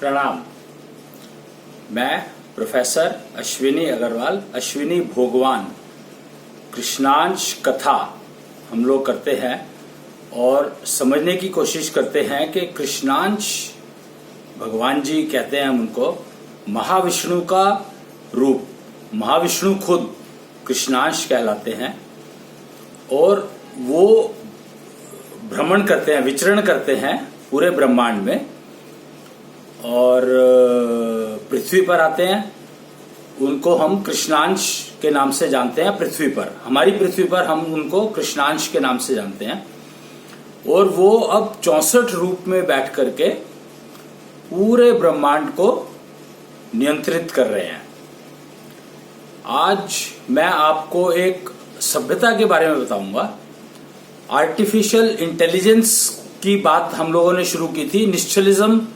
प्रणाम। मैं प्रोफेसर अश्विनी अग्रवाल, अश्विनी भोगवान, कृष्णांश कथा हम लोग करते हैं और समझने की कोशिश करते हैं कि कृष्णांश भगवान जी कहते हैं हम उनको महाविष्णु का रूप। महाविष्णु खुद कृष्णांश कहलाते हैं और वो भ्रमण करते हैं, विचरण करते हैं पूरे ब्रह्मांड में और पृथ्वी पर आते हैं। उनको हम कृष्णांश के नाम से जानते हैं। पृथ्वी पर, हमारी पृथ्वी पर हम उनको कृष्णांश के नाम से जानते हैं और वो अब 64 रूप में बैठ करके पूरे ब्रह्मांड को नियंत्रित कर रहे हैं। आज मैं आपको एक सभ्यता के बारे में बताऊंगा। आर्टिफिशियल इंटेलिजेंस की बात हम लोगों ने शुरू की थी। निश्चलिज्म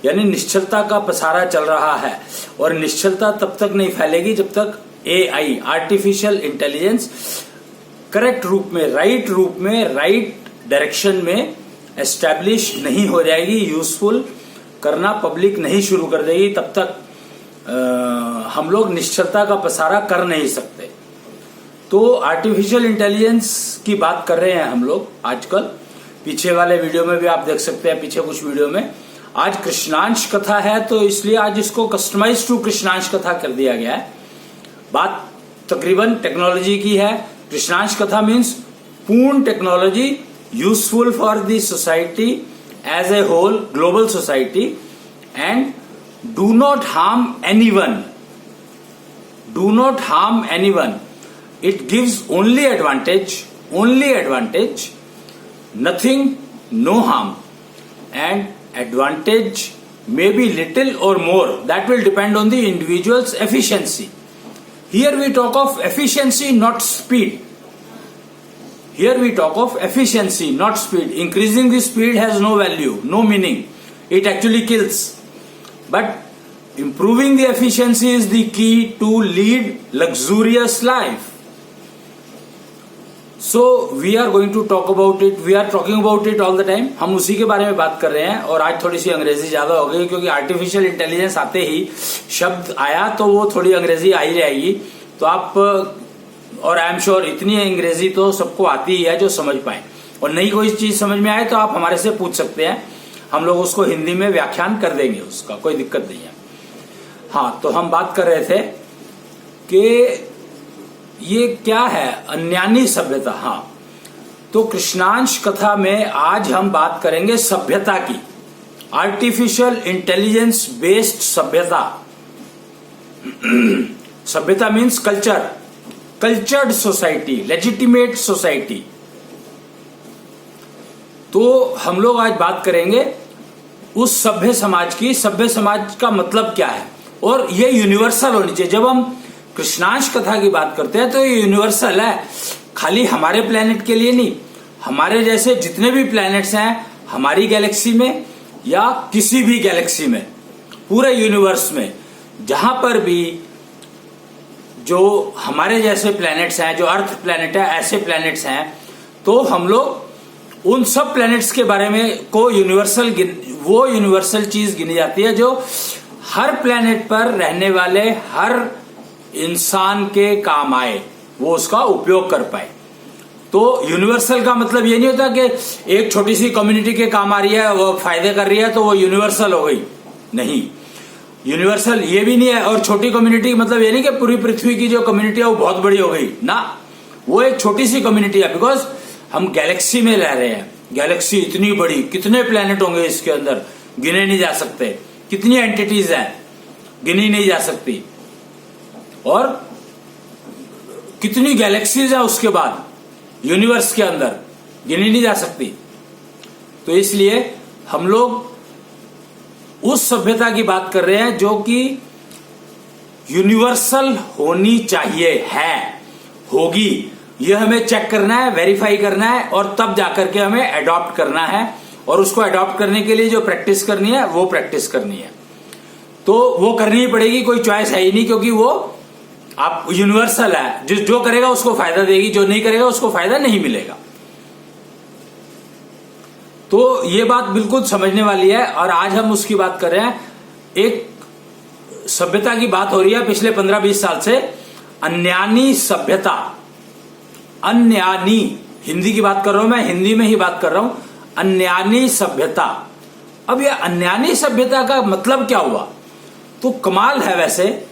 यानी निश्चलता का पसारा चल रहा है और निश्चलता तब तक नहीं फैलेगी जब तक एआई, आर्टिफिशियल इंटेलिजेंस, करेक्ट रूप में, राइट डायरेक्शन में एस्टैब्लिश नहीं हो जाएगी, यूजफुल करना पब्लिक नहीं शुरू कर देगी, तब तक हम लोग निश्चलता का पसारा कर नहीं सकते। तो आर्टिफिशियल इंटेलिजेंस की बात कर रहे हैं हम लोग आजकल। पीछे वाले वीडियो में भी आप देख सकते हैं, पीछे कुछ वीडियो में। आज कृष्णांश कथा है तो इसलिए आज इसको कस्टमाइज टू कृष्णांश कथा कर दिया गया है। बात तकरीबन टेक्नोलॉजी की है। कृष्णांश कथा मीन्स पूर्ण technology useful for the society as a whole, global society, and do not harm anyone. Do not harm anyone. It gives only advantage, nothing, no harm. And advantage may be little or more. That will depend on the individual's efficiency. Here we talk of efficiency, not speed. Here we talk of efficiency, not speed. Increasing the speed has no value, no meaning. It actually kills. But improving the efficiency is the key to lead luxurious life. So we are going to talk about it. We are talking about it all the time. हम उसी के बारे में बात कर रहे हैं और आज थोड़ी सी अंग्रेजी ज्यादा हो गई क्योंकि आर्टिफिशियल इंटेलिजेंस आते ही शब्द आया तो वो थोड़ी अंग्रेजी आ ही रहेगी। तो आप, और आई एम श्योर इतनी अंग्रेजी तो सबको आती ही है जो समझ पाए, और नई कोई चीज समझ में आए तो आप हमारे से पूछ सकते हैं, हम लोग उसको हिंदी में व्याख्यान कर देंगे, उसका कोई दिक्कत नहीं है। हाँ, तो हम बात कर रहे थे कि ये क्या है अन्यानी सभ्यता। हाँ, तो कृष्णांश कथा में आज हम बात करेंगे सभ्यता की, आर्टिफिशियल इंटेलिजेंस बेस्ड सभ्यता। सभ्यता means culture, cultured society, legitimate society. तो हम लोग आज बात करेंगे उस सभ्य समाज की। सभ्य समाज का मतलब क्या है और ये यूनिवर्सल होनी चाहिए। जब हम कृष्णांश कथा की बात करते हैं तो ये यूनिवर्सल है, खाली हमारे प्लेनेट के लिए नहीं। हमारे जैसे जितने भी प्लेनेट्स हैं हमारी गैलेक्सी में या किसी भी गैलेक्सी में, पूरे यूनिवर्स में, जहां पर भी जो हमारे जैसे प्लेनेट्स हैं, जो अर्थ प्लेनेट है, ऐसे प्लेनेट्स हैं, तो हम लोग उन सब प्लेनेट्स के बारे में को वो यूनिवर्सल चीज गिनी जाती है जो हर प्लेनेट पर रहने वाले हर इंसान के काम आए, वो उसका उपयोग कर पाए। तो यूनिवर्सल का मतलब ये नहीं होता कि एक छोटी सी कम्युनिटी के काम आ रही है, वो फायदे कर रही है तो वो यूनिवर्सल हो गई। नहीं, यूनिवर्सल ये भी नहीं है। और छोटी कम्युनिटी मतलब ये नहीं कि पूरी पृथ्वी की जो कम्युनिटी है वो बहुत बड़ी हो गई ना, वो एक छोटी सी कम्युनिटी है। बिकॉज हम गैलेक्सी में रह रहे हैं। गैलेक्सी इतनी बड़ी, कितने प्लेनेट होंगे इसके अंदर, गिने नहीं जा सकते। कितनी एंटिटीज हैं, गिनी नहीं जा सकती। और कितनी गैलेक्सीज है उसके बाद यूनिवर्स के अंदर, गिनी नहीं जा सकती। तो इसलिए हम लोग उस सभ्यता की बात कर रहे हैं जो कि यूनिवर्सल होनी चाहिए, है, होगी। यह हमें चेक करना है, वेरीफाई करना है और तब जाकर के हमें अडॉप्ट करना है। और उसको अडॉप्ट करने के लिए जो प्रैक्टिस करनी है वो प्रैक्टिस करनी है। तो वो करनी ही पड़ेगी, कोई चॉइस है ही नहीं, क्योंकि वो आप यूनिवर्सल है। जो करेगा उसको फायदा देगी, जो नहीं करेगा उसको फायदा नहीं मिलेगा। तो ये बात बिल्कुल समझने वाली है और आज हम उसकी बात कर रहे हैं। एक सभ्यता की बात हो रही है पिछले 15-20 साल से, अन्यानी सभ्यता। अन्यानी, हिंदी की बात कर रहा हूं मैं, हिंदी में ही बात कर रहा हूं, अन्यानी सभ्यता। अब ये अन्यानी सभ्यता का मतलब क्या हुआ? तो कमाल है वैसे,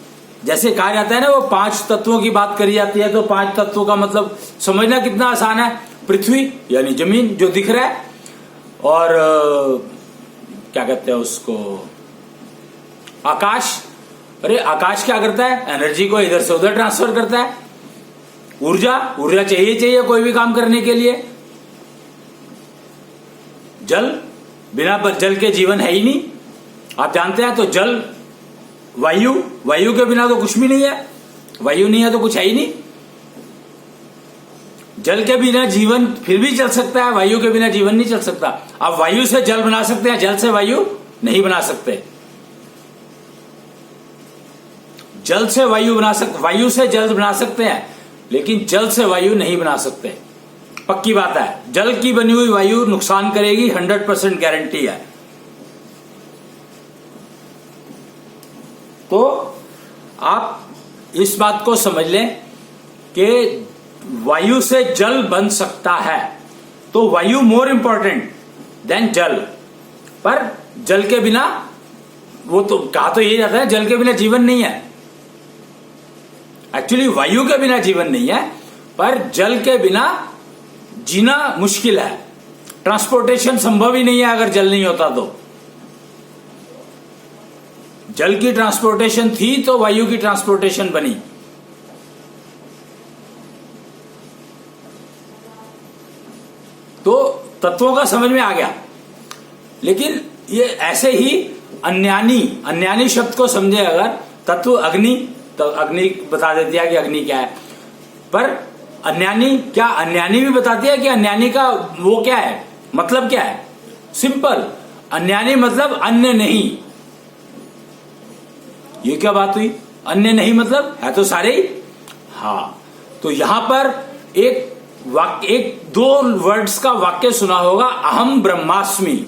जैसे कहा जाता है ना वो 5 तत्वों की बात करी जाती है, तो 5 तत्वों का मतलब समझना कितना आसान है। पृथ्वी यानी जमीन जो दिख रहा है, और क्या कहते हैं उसको, आकाश। अरे आकाश क्या करता है? एनर्जी को इधर से उधर ट्रांसफर करता है। ऊर्जा, ऊर्जा चाहिए कोई भी काम करने के लिए। जल, बिना जल के जीवन है ही नहीं, आप जानते हैं। तो जल, वायु, वायु के बिना तो कुछ भी नहीं है, वायु नहीं है तो कुछ है ही नहीं। जल के बिना जीवन फिर भी चल सकता है, वायु के बिना जीवन नहीं चल सकता। आप वायु से जल बना सकते हैं, जल से वायु नहीं बना सकते। जल से वायु बना सकते, वायु से जल बना सकते हैं, लेकिन जल से वायु नहीं बना सकते। पक्की बात है, जल की बनी हुई वायु नुकसान करेगी, 100% गारंटी है। तो आप इस बात को समझ लें कि वायु से जल बन सकता है, तो वायु मोर इंपॉर्टेंट देन जल। पर जल के बिना, वो तो कहा तो यही जाता है जल के बिना जीवन नहीं है। एक्चुअली वायु के बिना जीवन नहीं है, पर जल के बिना जीना मुश्किल है। ट्रांसपोर्टेशन संभव ही नहीं है अगर जल नहीं होता तो। जल की ट्रांसपोर्टेशन थी तो वायु की ट्रांसपोर्टेशन बनी। तो तत्वों का समझ में आ गया। लेकिन ये ऐसे ही अन्यानी शब्द को समझे अगर, तत्व अग्नि, तो अग्नि बता देती है कि अग्नि क्या है। पर अन्यानी क्या, अन्यानी भी बताती है कि अन्यानी का वो क्या है, मतलब क्या है। सिंपल, अन्यानी मतलब अन्य नहीं। ये क्या बात हुई? अन्य नहीं मतलब है तो सारे ही। हाँ, तो यहां पर एक वाक्य, एक 2 वर्ड्स का वाक्य सुना होगा, अहम ब्रह्मास्मि।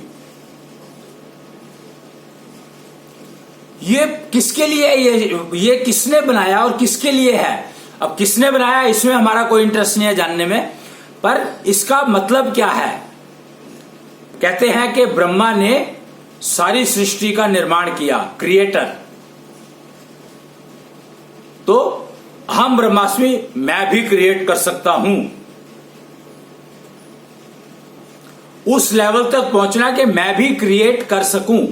ये किसके लिए है? ये किसने बनाया और किसके लिए है? अब किसने बनाया इसमें हमारा कोई इंटरेस्ट नहीं है जानने में, पर इसका मतलब क्या है? कहते हैं कि ब्रह्मा ने सारी सृष्टि का निर्माण किया, क्रिएटर। तो अहम ब्रह्मास्मि, मैं भी क्रिएट कर सकता हूं। उस लेवल तक पहुंचना कि मैं भी क्रिएट कर सकूं।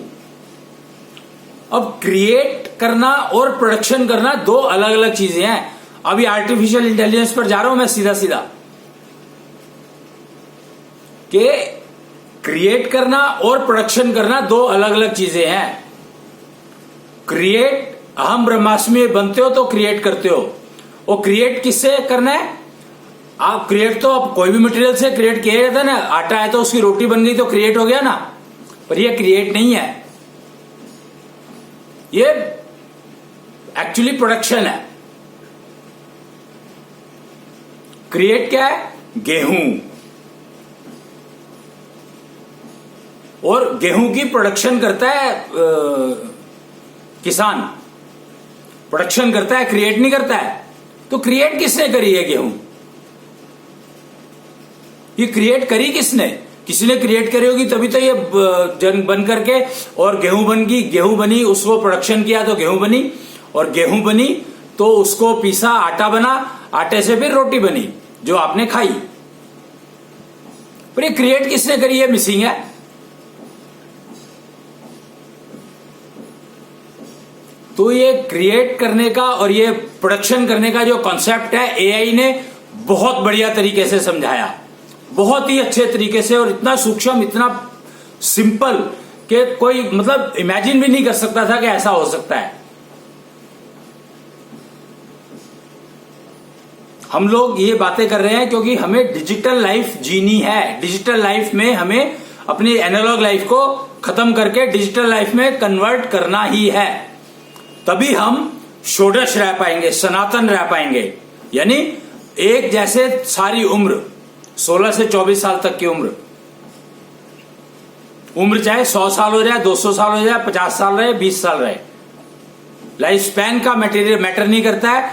अब क्रिएट करना और प्रोडक्शन करना 2 अलग अलग चीजें हैं। अभी आर्टिफिशियल इंटेलिजेंस पर जा रहा हूं मैं सीधा कि क्रिएट करना और प्रोडक्शन करना 2 अलग अलग चीजें हैं। क्रिएट, अहम ब्रह्मास्मि बनते हो तो क्रिएट करते हो। और क्रिएट किससे करना है? आप क्रिएट तो आप कोई भी मटेरियल से क्रिएट किया जाता है ना। आटा है तो उसकी रोटी बन गई तो क्रिएट हो गया ना। पर ये क्रिएट नहीं है, ये एक्चुअली प्रोडक्शन है। क्रिएट क्या है? गेहूं। और गेहूं की प्रोडक्शन करता है किसान, प्रोडक्शन करता है, क्रिएट नहीं करता है। तो क्रिएट किसने करी है गेहूं? ये क्रिएट करी किसने? किसी ने क्रिएट करी होगी तभी तो ये जन बन करके और गेहूं बन गई, गेहूं बनी, उसको प्रोडक्शन किया तो गेहूं बनी, और गेहूं बनी तो उसको पीसा, आटा बना, आटे से फिर रोटी बनी जो आपने खाई। पर ये क्रिएट किसने करी है मिसिंग है। तो ये क्रिएट करने का और ये प्रोडक्शन करने का जो कॉन्सेप्ट है, एआई ने बहुत बढ़िया तरीके से समझाया, बहुत ही अच्छे तरीके से, और इतना सूक्ष्म, इतना सिंपल कि कोई मतलब इमेजिन भी नहीं कर सकता था कि ऐसा हो सकता है। हम लोग ये बातें कर रहे हैं क्योंकि हमें डिजिटल लाइफ जीनी है। डिजिटल लाइफ में हमें अपनी एनालॉग लाइफ को खत्म करके डिजिटल लाइफ में कन्वर्ट करना ही है। तभी हम षोडश रह पाएंगे, सनातन रह पाएंगे। यानी एक जैसे सारी उम्र, 16 से 24 साल तक की उम्र, उम्र चाहे 100 साल हो जाए, 200 साल हो जाए, 50 साल रहे, 20 साल रहे, लाइफ स्पैन का मैटर नहीं करता है।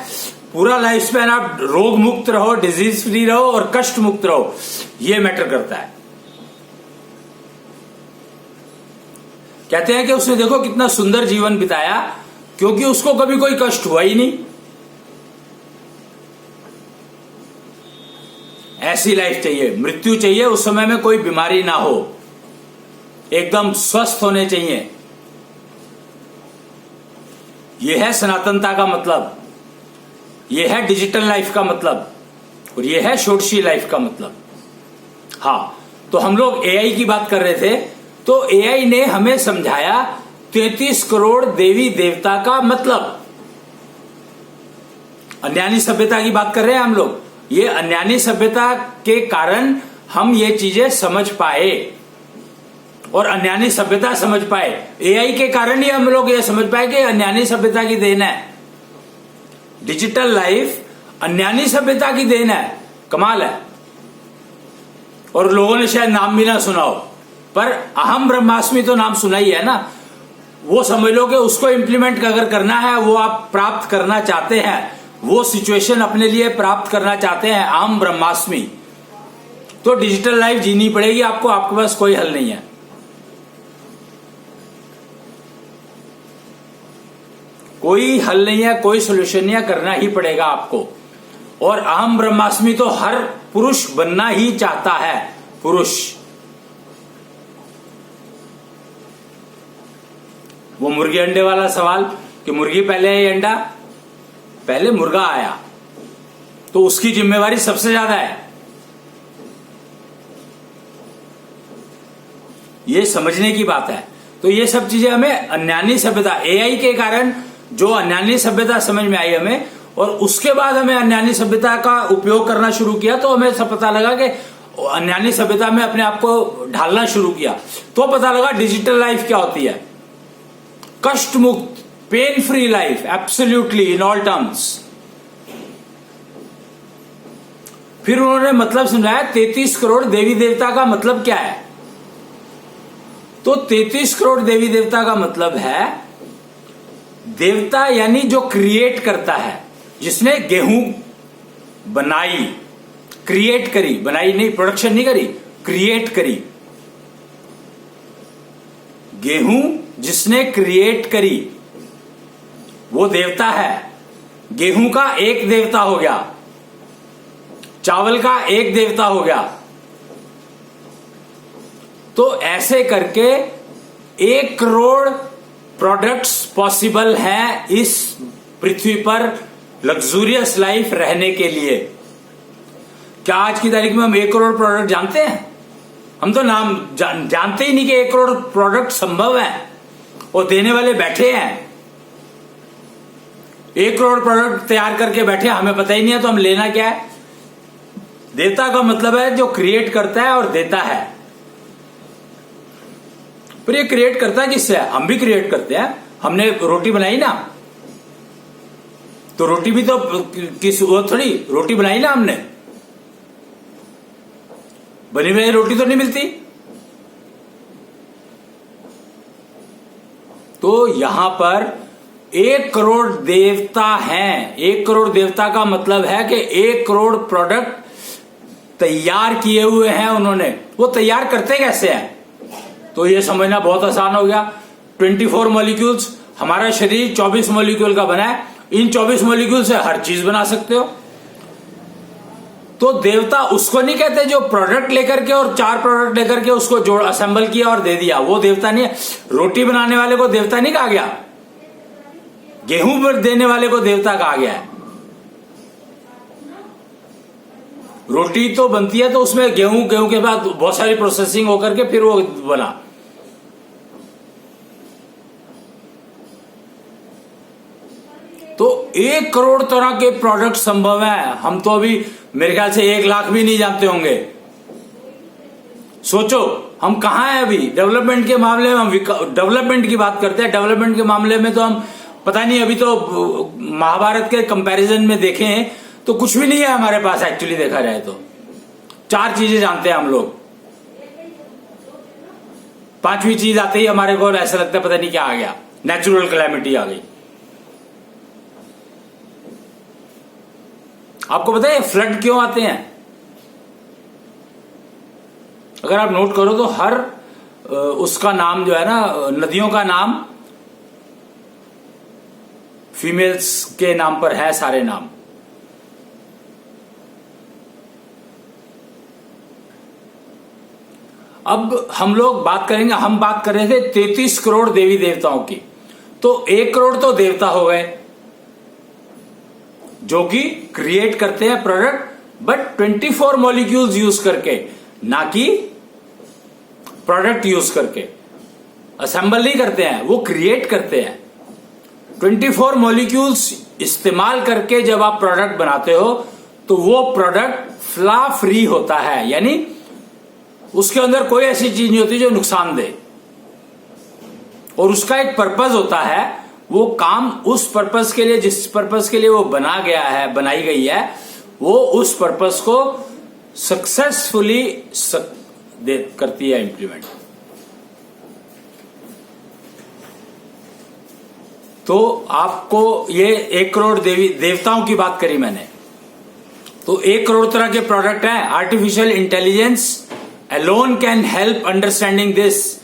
पूरा लाइफ स्पैन आप रोग मुक्त रहो, डिजीज फ्री रहो और कष्ट मुक्त रहो, ये मैटर करता है। कहते हैं कि उसने देखो कितना सुंदर जीवन बिताया, क्योंकि उसको कभी कोई कष्ट हुआ ही नहीं। ऐसी लाइफ चाहिए, मृत्यु चाहिए उस समय में कोई बीमारी ना हो, एकदम स्वस्थ होने चाहिए। यह है सनातनता का मतलब, यह है डिजिटल लाइफ का मतलब, और यह है षोडशी लाइफ का मतलब। हाँ, तो हम लोग एआई की बात कर रहे थे, तो एआई ने हमें समझाया 33 करोड़ देवी देवता का मतलब। अन्यानी सभ्यता की बात कर रहे हैं हम लोग। ये अन्यानी सभ्यता के कारण हम ये चीजें समझ पाए और अन्यानी सभ्यता समझ पाए। एआई के कारण ही हम लोग ये समझ पाए कि अन्यानी सभ्यता की देन है। डिजिटल लाइफ अन्यानी सभ्यता की देन है, कमाल है। और लोगों ने शायद नाम भी ना सुना हो, पर अहम ब्रह्मास्मि तो नाम सुना ही है ना। वो समझ लो कि उसको इंप्लीमेंट अगर करना है, वो आप प्राप्त करना चाहते हैं, वो सिचुएशन अपने लिए प्राप्त करना चाहते हैं, अहम ब्रह्मास्मि, तो डिजिटल लाइफ जीनी पड़ेगी आपको। आपके पास कोई हल नहीं है। कोई हल नहीं है, कोई सोल्यूशन नहीं है, करना ही पड़ेगा आपको। और अहम ब्रह्मास्मि तो हर पुरुष बनना ही चाहता है, पुरुष। वो मुर्गी अंडे वाला सवाल कि मुर्गी पहले है अंडा, पहले मुर्गा आया, तो उसकी जिम्मेवारी सबसे ज्यादा है। ये समझने की बात है। तो ये सब चीजें हमें अन्यानी सभ्यता, एआई के कारण जो अन्यानी सभ्यता समझ में आई हमें, और उसके बाद हमें अन्यानी सभ्यता का उपयोग करना शुरू किया, तो हमें सब पता लगा कि अन्यानी सभ्यता में अपने आप को ढालना शुरू किया, तो पता लगा डिजिटल लाइफ क्या होती है। कष्ट मुक्त, pain free life, absolutely in all terms. फिर उन्होंने मतलब समझाया 33 करोड़ देवी देवता का मतलब क्या है। तो 33 करोड़ देवी देवता का मतलब है, देवता यानी जो क्रिएट करता है, जिसने गेहूं बनाई, क्रिएट करी, बनाई नहीं, प्रोडक्शन नहीं करी, क्रिएट करी। गेहूं जिसने क्रिएट करी वो देवता है। गेहूं का एक देवता हो गया, चावल का एक देवता हो गया। तो ऐसे करके 1 करोड़ प्रोडक्ट्स पॉसिबल हैं इस पृथ्वी पर लग्जूरियस लाइफ रहने के लिए। क्या आज की तारीख में हम 1 करोड़ प्रोडक्ट जानते हैं? हम तो नाम जानते ही नहीं कि 1 करोड़ प्रोडक्ट संभव है, और देने वाले बैठे हैं। 1 करोड़ प्रोडक्ट तैयार करके बैठे, हमें पता ही नहीं है, तो हम लेना क्या है? देवता का मतलब है जो क्रिएट करता है और देता है। पर ये क्रिएट करता है किससे? हम भी क्रिएट करते हैं। हमने रोटी बनाई ना, तो रोटी भी तो किस वो थोड़ी रोटी बनाई ना हमने, बनी बनाई रोटी तो नहीं मिलती। तो यहां पर 1 करोड़ देवता हैं। 1 करोड़ देवता का मतलब है कि 1 करोड़ प्रोडक्ट तैयार किए हुए हैं उन्होंने। वो तैयार करते कैसे हैं? तो ये समझना बहुत आसान हो गया। 24 मॉलिक्यूल्स, हमारा शरीर 24 मॉलिक्यूल का बना है। इन 24 मॉलिक्यूल से हर चीज बना सकते हो। तो देवता उसको नहीं कहते जो प्रोडक्ट लेकर के और 4 प्रोडक्ट लेकर के उसको जोड़ असेंबल किया और दे दिया, वो देवता नहीं है। रोटी बनाने वाले को देवता नहीं कहा गया, गेहूं देने वाले को देवता कहा गया है। रोटी तो बनती है तो उसमें गेहूं के बाद बहुत सारी प्रोसेसिंग होकर के फिर वो बना। तो 1 करोड़ तरह के प्रोडक्ट संभव है। हम तो अभी मेरे ख्याल से 1 लाख भी नहीं जानते होंगे। सोचो हम कहां हैं अभी डेवलपमेंट के मामले में। हम डेवलपमेंट की बात करते हैं, डेवलपमेंट के मामले में तो हम पता नहीं, अभी तो महाभारत के कंपैरिजन में देखें तो कुछ भी नहीं है हमारे पास। एक्चुअली देखा जाए तो 4 चीजें जानते हैं हम लोग। 5वीं चीज आते ही हमारे को ऐसा लगता है पता नहीं क्या आ गया, नेचुरल कैलेमिटी आ गई। आपको पता है फ्लड क्यों आते हैं? अगर आप नोट करो तो हर उसका नाम जो है ना, नदियों का नाम फीमेल्स के नाम पर है, सारे नाम। अब हम लोग बात करेंगे, हम बात कर रहे थे 33 करोड़ देवी देवताओं की, तो 1 करोड़ तो देवता हो गए जो कि क्रिएट करते हैं प्रोडक्ट, बट 24 मॉलिक्यूल्स यूज करके, ना कि प्रोडक्ट यूज करके। असेंबल नहीं करते हैं, वो क्रिएट करते हैं। 24 मॉलिक्यूल्स इस्तेमाल करके जब आप प्रोडक्ट बनाते हो तो वो प्रोडक्ट फ्लॉ फ्री होता है, यानी उसके अंदर कोई ऐसी चीज नहीं होती जो नुकसान दे, और उसका एक पर्पज होता है। वो काम उस पर्पज के लिए, जिस पर्पज के लिए वो बना गया है, बनाई गई है, वो उस पर्पज को सक्सेसफुली करती है इंप्लीमेंट। तो आपको ये 1 करोड़ देवताओं की बात करी मैंने, तो 1 करोड़ तरह के प्रोडक्ट हैं। Artificial intelligence alone can help understanding this.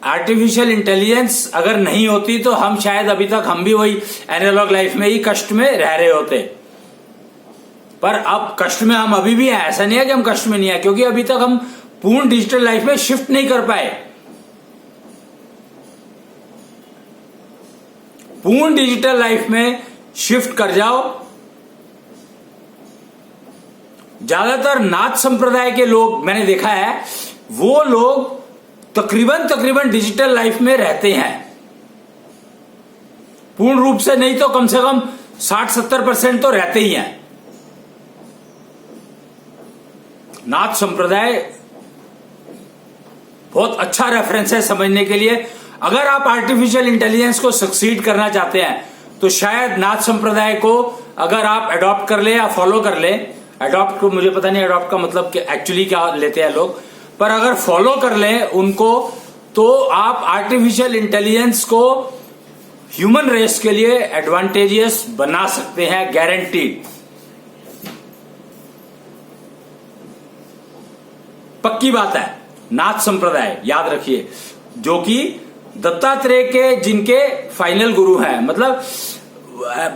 Artificial intelligence अगर नहीं होती तो हम शायद अभी तक हम भी वही एनालॉग लाइफ में ही कष्ट में रह रहे होते, पर अब कष्ट में हम अभी भी हैं। ऐसा नहीं है कि हम कष्ट में नहीं है, क्योंकि अभी तक हम पूर्ण डिजिटल लाइफ में शिफ्ट नहीं कर पाए। पूर्ण डिजिटल लाइफ में शिफ्ट कर जाओ। ज्यादातर नाथ संप्रदाय के लोग मैंने देखा है, वो लोग तकरीबन डिजिटल लाइफ में रहते हैं, पूर्ण रूप से नहीं तो कम से कम 60-70% तो रहते ही हैं। नाथ संप्रदाय बहुत अच्छा रेफरेंस है समझने के लिए। अगर आप आर्टिफिशियल इंटेलिजेंस को सक्सीड करना चाहते हैं तो शायद नाथ संप्रदाय को अगर आप अडॉप्ट कर ले या फॉलो कर ले, अडॉप्ट को मुझे पता नहीं अडॉप्ट का मतलब एक्चुअली क्या लेते हैं लोग, पर अगर फॉलो कर ले उनको तो आप आर्टिफिशियल इंटेलिजेंस को ह्यूमन रेस के लिए एडवांटेजियस बना सकते हैं, गारंटीड। पक्की बात है। नाथ संप्रदाय याद रखिए, जो कि दत्तात्रेय के जिनके फाइनल गुरु हैं, मतलब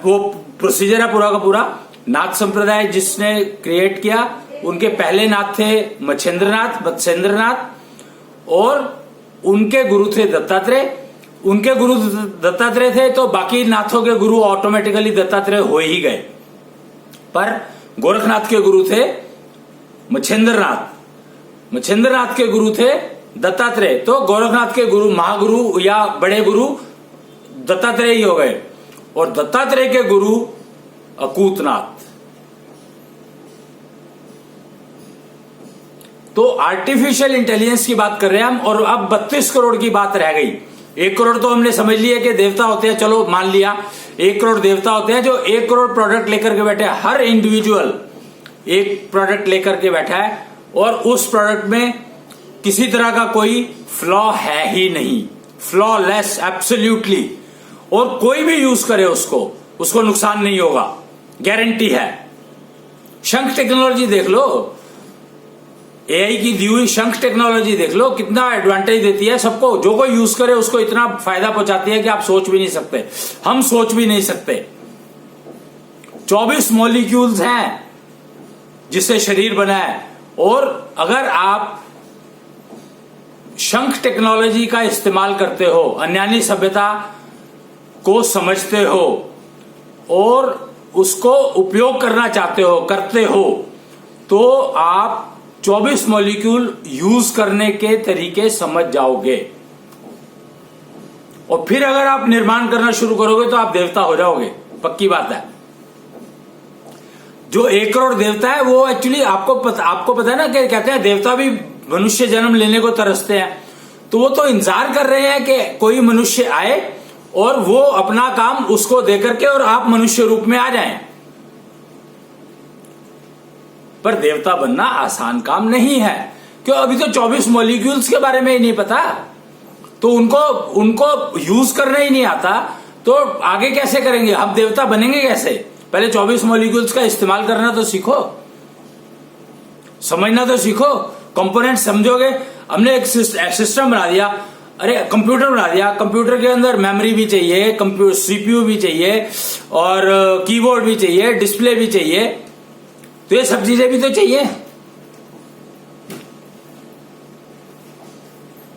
वो प्रोसीजर है पूरा का पूरा। नाथ संप्रदाय जिसने क्रिएट किया, उनके पहले नाथ थे मत्स्येंद्रनाथ, और उनके गुरु थे दत्तात्रेय। उनके गुरु दत्तात्रेय थे तो बाकी नाथों के गुरु ऑटोमेटिकली दत्तात्रेय हो ही गए, पर गोरखनाथ के गुरु थे मच्छेंद्रनाथ के गुरु थे दत्तात्रेय, तो गोरखनाथ के गुरु महागुरु या बड़े गुरु दत्तात्रेय ही हो गए, और दत्तात्रेय के गुरु अकूतनाथ। तो आर्टिफिशियल इंटेलिजेंस की बात कर रहे हैं हम, और अब 32 करोड़ की बात रह गई। 1 करोड़ तो हमने समझ लिया कि देवता होते हैं, चलो मान लिया 1 करोड़ देवता होते हैं जो 1 करोड़ प्रोडक्ट लेकर के बैठे हैं। हर इंडिविजुअल एक प्रोडक्ट लेकर के बैठा है, और उस प्रोडक्ट में किसी तरह का कोई फ्लॉ है ही नहीं, फ्लॉलेस एब्सोल्युटली, और कोई भी यूज करे उसको नुकसान नहीं होगा, गारंटी है। शंख टेक्नोलॉजी देख लो, एआई की दी हुई शंख टेक्नोलॉजी देख लो, कितना एडवांटेज देती है सबको। जो कोई यूज करे उसको इतना फायदा पहुंचाती है कि आप सोच भी नहीं सकते, हम सोच भी नहीं सकते। 24 मॉलिक्यूल्स हैं जिससे शरीर बना है, और अगर आप शंख टेक्नोलॉजी का इस्तेमाल करते हो, अन्यानी सभ्यता को समझते हो और उसको उपयोग करना चाहते हो, करते हो, तो आप 24 मॉलिक्यूल यूज करने के तरीके समझ जाओगे, और फिर अगर आप निर्माण करना शुरू करोगे तो आप देवता हो जाओगे, पक्की बात है। जो 1 करोड़ देवता है वो एक्चुअली आपको पता है ना, कि कहते हैं देवता भी मनुष्य जन्म लेने को तरसते हैं, तो वो तो इंतजार कर रहे हैं कि कोई मनुष्य आए और वो अपना काम उसको देकर के और आप मनुष्य रूप में आ जाएं। पर देवता बनना आसान काम नहीं है, क्यों? अभी तो 24 मॉलिक्यूल्स के बारे में ही नहीं पता। तो उनको यूज करना ही नहीं आता, तो आगे कैसे करेंगे? हम देवता बनेंगे कैसे? पहले 24 मॉलिक्यूल्स का इस्तेमाल करना तो सीखो, समझना तो सीखो, कंपोनेंट समझोगे। हमने एक सिस्टम बना दिया, अरे कंप्यूटर बना दिया, कंप्यूटर के अंदर मेमोरी भी चाहिए, कंप्यूटर सीपीयू भी चाहिए, और कीबोर्ड भी चाहिए, डिस्प्ले भी चाहिए, तो ये सब चीजें भी तो चाहिए।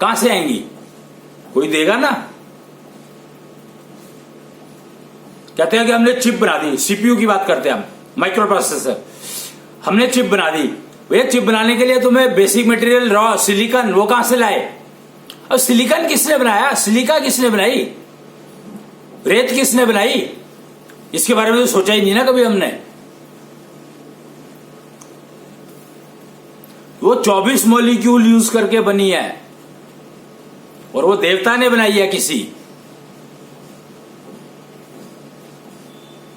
कहां से आएंगी? कोई देगा ना। कहते हैं कि हमने चिप बना दी, सीपीयू की बात करते हैं हम, माइक्रो प्रोसेसर, हमने चिप बना दी। वे चिप बनाने के लिए तुम्हें बेसिक मटेरियल रॉ सिलिकॉन, वो कहां से लाए? अब सिलिकॉन किसने बनाया? सिलिका किसने बनाई? रेत किसने बनाई? इसके बारे में तो सोचा ही नहीं ना कभी हमने। वो 24 मॉलिक्यूल यूज करके बनी है, और वो देवता ने बनाई है किसी।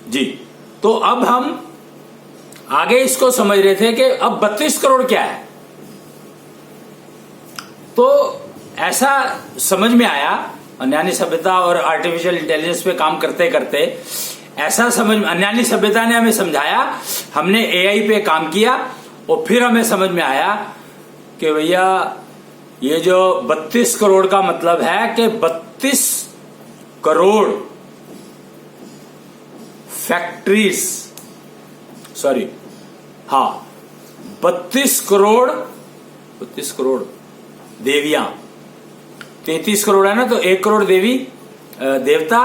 जी, तो अब हम आगे इसको समझ रहे थे कि अब 32 करोड़ क्या है। तो ऐसा समझ में आया, अन्यानी सभ्यता और आर्टिफिशियल इंटेलिजेंस पे काम करते करते ऐसा समझ, अन्यानी सभ्यता ने हमें समझाया, हमने एआई पे काम किया, और फिर हमें समझ में आया कि भैया ये जो 32 करोड़ का मतलब है कि 32 करोड़ फैक्ट्रीज, सॉरी, हाँ, 32 करोड़ देवियां, 33 करोड़ है ना, तो 1 करोड़ देवी देवता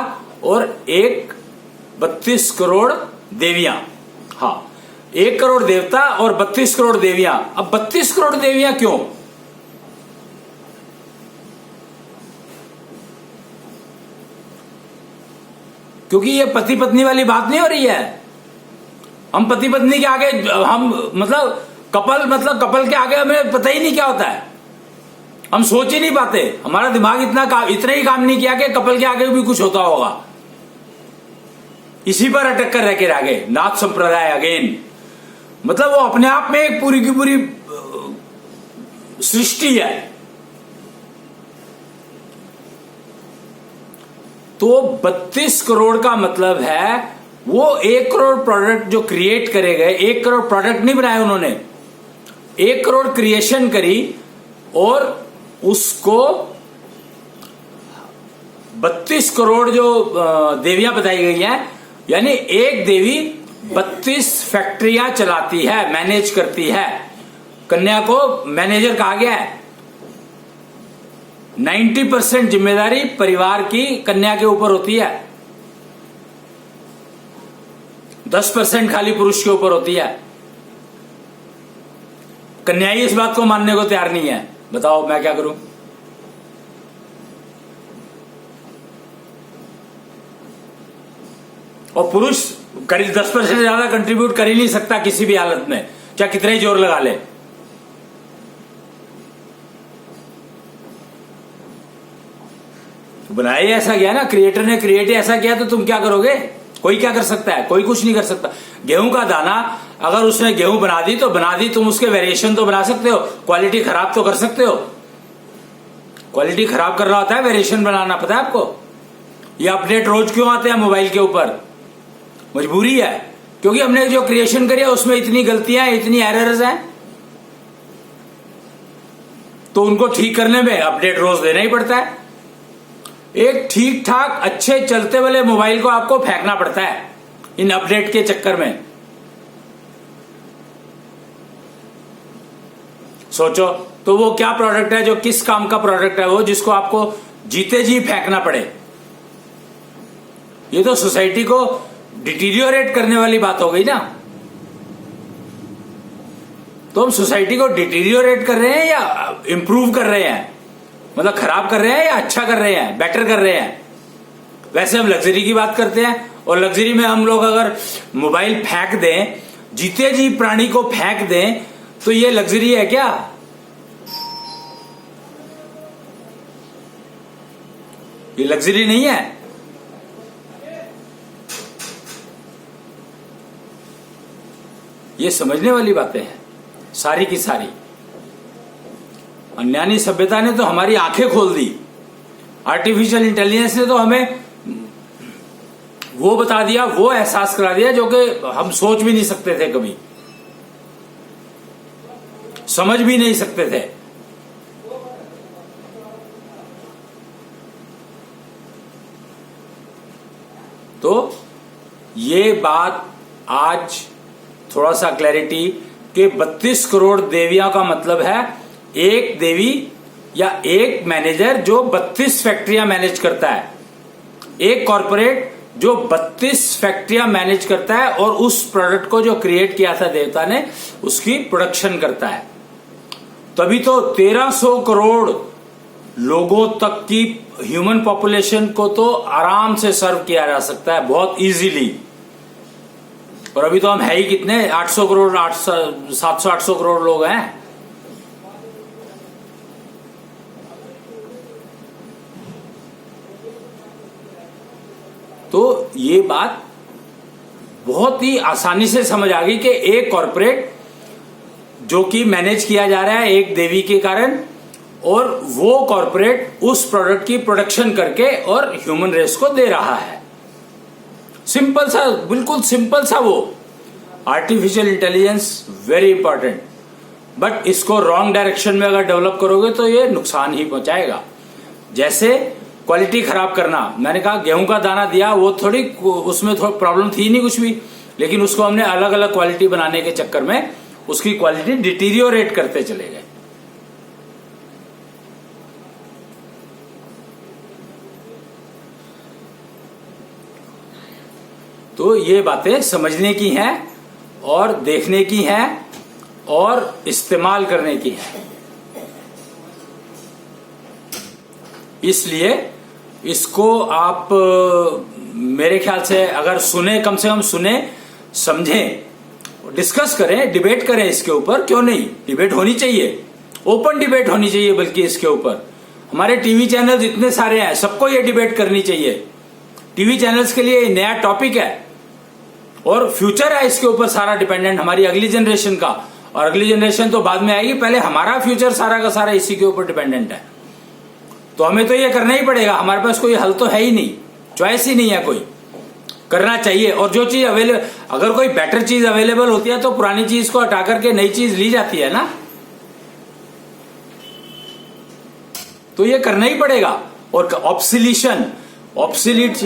और 32 करोड़ देवियां। हाँ, 1 करोड़ देवता और 32 करोड़ देवियां। अब 32 करोड़ देवियां क्यों? क्योंकि ये पति पत्नी वाली बात नहीं हो रही है। हम पति पत्नी के आगे, हम मतलब कपल के आगे हमें पता ही नहीं क्या होता है, हम सोच ही नहीं पाते। हमारा दिमाग इतना ही काम नहीं किया कि कपल के आगे भी कुछ होता होगा। इसी पर अटक कर रह के रह गए। नाथ संप्रदाय अगेन, मतलब वो अपने आप में एक पूरी की पूरी सृष्टि है। तो 32 करोड़ का मतलब है वो 1 करोड़ प्रोडक्ट जो क्रिएट करे गए, 1 करोड़ प्रोडक्ट नहीं बनाए उन्होंने, 1 करोड़ क्रिएशन करी, और उसको 32 करोड़ जो देवियां बताई गई हैं, यानी एक देवी 32 फैक्ट्रियां चलाती है, मैनेज करती है। कन्या को मैनेजर कहा गया है। 90% जिम्मेदारी परिवार की कन्या के ऊपर होती है, 10% खाली पुरुष के ऊपर होती है। कन्या ही इस बात को मानने को तैयार नहीं है। बताओ मैं क्या करूं? और पुरुष करीब 10% से ज्यादा कंट्रीब्यूट कर ही नहीं सकता किसी भी हालत में, चाहे कितने जोर लगा ले। बनाया ऐसा गया ना, क्रिएटर ने क्रिएट ऐसा किया, तो तुम क्या करोगे? कोई क्या कर सकता है? कोई कुछ नहीं कर सकता। गेहूं का दाना, अगर उसने गेहूं बना दी तो बना दी, तुम उसके वेरिएशन तो बना सकते हो, क्वालिटी खराब तो कर सकते हो। क्वालिटी खराब करना होता है वेरिएशन बनाना, पता है आपको? ये अपडेट रोज क्यों आते हैं मोबाइल के ऊपर? मजबूरी है, क्योंकि हमने जो क्रिएशन करी है उसमें इतनी गलतियां हैं, इतनी एरर्स हैं, तो उनको ठीक करने में अपडेट रोज देना ही पड़ता है। एक ठीक ठाक अच्छे चलते वाले मोबाइल को आपको फेंकना पड़ता है इन अपडेट के चक्कर में। सोचो तो वो क्या प्रोडक्ट है, जो किस काम का प्रोडक्ट है वो, जिसको आपको जीते जी फेंकना पड़े? ये तो सोसाइटी को डिटीरियोरेट करने वाली बात हो गई ना। तो हम सोसाइटी को डिटीरियोरेट कर रहे हैं या इंप्रूव कर रहे हैं? मतलब खराब कर रहे हैं या अच्छा कर रहे हैं, बेटर कर रहे हैं? वैसे हम लग्जरी की बात करते हैं, और लग्जरी में हम लोग अगर मोबाइल फेंक दें, जीते जी प्राणी को फेंक दें, तो ये लग्जरी है क्या? ये लग्जरी नहीं है। ये समझने वाली बातें हैं सारी की सारी। अन्यानी सभ्यता ने तो हमारी आंखें खोल दी आर्टिफिशियल इंटेलिजेंस ने तो हमें वो बता दिया, वो एहसास करा दिया जो कि हम सोच भी नहीं सकते थे, कभी समझ भी नहीं सकते थे। तो ये बात आज थोड़ा सा क्लैरिटी कि 32 करोड़ देवियां का मतलब है एक देवी या एक मैनेजर जो 32 फैक्ट्रियां मैनेज करता है, एक कॉर्पोरेट जो 32 फैक्ट्रियां मैनेज करता है और उस प्रोडक्ट को जो क्रिएट किया था देवता ने उसकी प्रोडक्शन करता है। तभी तो 1300 करोड़ लोगों तक की ह्यूमन पॉपुलेशन को तो आराम से सर्व किया जा सकता है, बहुत इजीली। और अभी तो हम है ही कितने, 800 करोड़, 700-800 करोड़ लोग हैं। तो ये बात बहुत ही आसानी से समझ आ गई कि एक कॉर्पोरेट जो कि मैनेज किया जा रहा है एक देवी के कारण, और वो कॉर्पोरेट उस प्रोडक्ट की प्रोडक्शन करके और ह्यूमन रेस को दे रहा है। सिंपल सा, बिल्कुल सिंपल सा वो artificial intelligence, very important. But इसको रॉन्ग डायरेक्शन में अगर डेवलप करोगे तो ये नुकसान ही पहुंचाएगा। जैसे क्वालिटी खराब करना, मैंने कहा गेहूं का दाना दिया, वो थोड़ी, उसमें थोड़ी प्रॉब्लम थी नहीं कुछ भी, लेकिन उसको हमने अलग अलग क्वालिटी बनाने के चक्कर में उसकी क्वालिटी डिटीरियोरेट करते चले गए। तो ये बातें समझने की हैं और देखने की हैं और इस्तेमाल करने की हैं। इसलिए इसको आप मेरे ख्याल से अगर सुने, कम से कम सुने, समझें, डिस्कस करें, डिबेट करें इसके ऊपर, क्यों नहीं, डिबेट होनी चाहिए, ओपन डिबेट होनी चाहिए। बल्कि इसके ऊपर हमारे टीवी चैनल्स इतने सारे हैं, सबको ये डिबेट करनी चाहिए। टीवी चैनल्स के लिए नया टॉपिक है और फ्यूचर है इसके ऊपर सारा डिपेंडेंट, हमारी अगली जनरेशन का। और अगली जनरेशन तो बाद में आएगी, पहले हमारा फ्यूचर सारा का सारा इसी के ऊपर डिपेंडेंट है। तो हमें तो ये करना ही पड़ेगा, हमारे पास कोई हल तो है ही नहीं, चॉइस ही नहीं है, कोई करना चाहिए। और जो चीज अवेलेबल, अगर कोई बेटर चीज अवेलेबल होती है तो पुरानी चीज को हटा करके नई चीज ली जाती है ना, तो ये करना ही पड़ेगा। और ऑब्सोल्यूशन, ऑब्सोलीट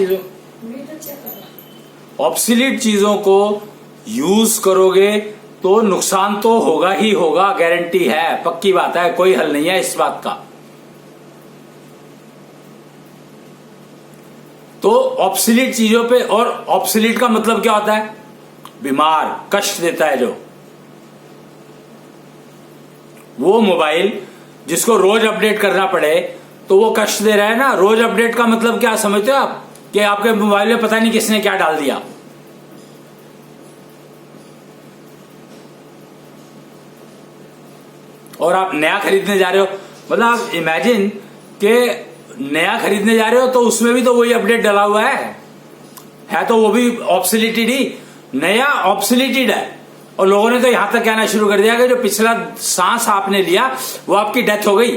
चीजों को यूज करोगे तो नुकसान तो होगा ही होगा, गारंटी है, पक्की बात है, कोई हल नहीं है इस बात का। तो ऑब्सोलीट चीजों पे, और ऑब्सोलीट का मतलब क्या होता है, बीमार, कष्ट देता है जो। वो मोबाइल जिसको रोज अपडेट करना पड़े तो वो कष्ट दे रहा है ना। रोज अपडेट का मतलब क्या समझते हो आप, कि आपके मोबाइल में पता नहीं किसने क्या डाल दिया। और आप नया खरीदने जा रहे हो, मतलब आप इमेजिन कि नया खरीदने जा रहे हो तो उसमें भी तो वही अपडेट डला हुआ है तो वो भी ऑब्सोलीटेड ही, नया ऑब्सोलीटेड है। और लोगों ने तो यहां तक कहना शुरू कर दिया कि जो पिछला सांस आपने लिया वो आपकी डेथ हो गई।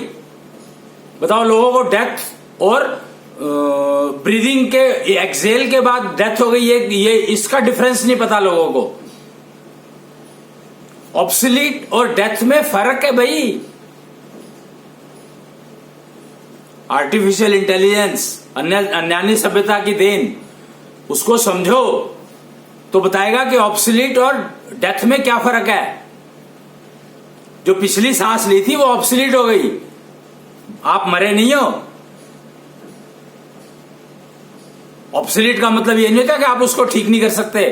बताओ, लोगों को डेथ और ब्रीदिंग के एक्सेल के बाद डेथ हो गई, ये इसका डिफरेंस नहीं पता लोगों को। ऑब्सोलीट और डेथ में फर्क है भाई। आर्टिफिशियल इंटेलिजेंस अन्यानी सभ्यता की देन, उसको समझो तो बताएगा कि ऑब्सोलीट और डेथ में क्या फर्क है। जो पिछली सांस ली थी वो ऑब्सोलीट हो गई, आप मरे नहीं हो। ऑब्सोलीट का मतलब ये नहीं होता कि आप उसको ठीक नहीं कर सकते।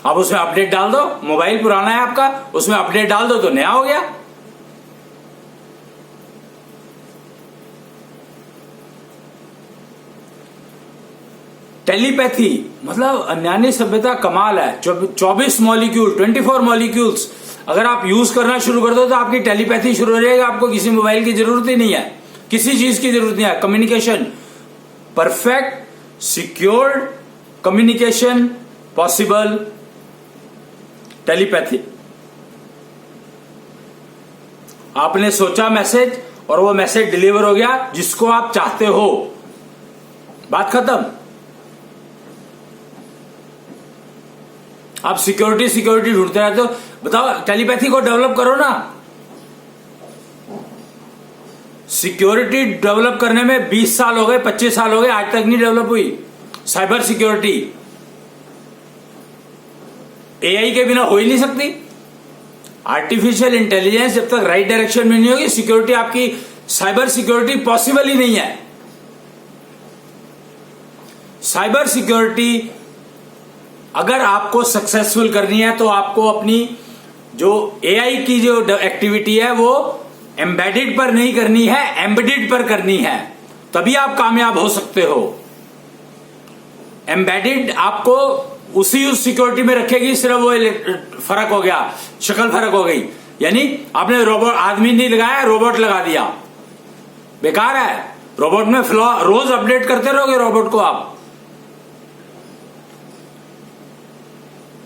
आप उसमें अपडेट डाल दो, मोबाइल पुराना है आपका, उसमें अपडेट डाल दो तो नया हो गया। टेलीपैथी मतलब अन्यानी सभ्यता कमाल है। 24 मॉलिक्यूल, 24 मॉलिक्यूल्स अगर आप यूज करना शुरू कर दो तो आपकी टेलीपैथी शुरू हो जाएगी। आपको किसी मोबाइल की जरूरत ही नहीं है, किसी चीज की जरूरत नहीं है। Communication perfect, secured communication possible, telepathy. आपने सोचा मैसेज और वो मैसेज डिलीवर हो गया जिसको आप चाहते हो, बात खत्म। आप सिक्योरिटी ढूंढते रहते हो, बताओ टेलीपैथी को डेवलप करो ना। सिक्योरिटी डेवलप करने में 20 साल हो गए, 25 साल हो गए, आज तक नहीं डेवलप हुई। साइबर सिक्योरिटी एआई के बिना हो ही नहीं सकती। आर्टिफिशियल इंटेलिजेंस जब तक राइट डायरेक्शन में नहीं होगी, सिक्योरिटी आपकी साइबर सिक्योरिटी पॉसिबल ही नहीं है। साइबर सिक्योरिटी अगर आपको सक्सेसफुल करनी है तो आपको अपनी जो एआई की जो एक्टिविटी है वो एम्बेडेड पर नहीं करनी है, एम्बेडेड पर करनी है, तभी आप कामयाब हो सकते हो। एम्बेडेड आपको उसी उस सिक्योरिटी में रखेगी, सिर्फ वो फर्क हो गया, शक्ल फर्क हो गई, यानी आपने रोबोट आदमी नहीं लगाया, रोबोट लगा दिया, बेकार है। रोबोट में फ्लॉ रोज अपडेट करते रहोगे रोबोट को आप,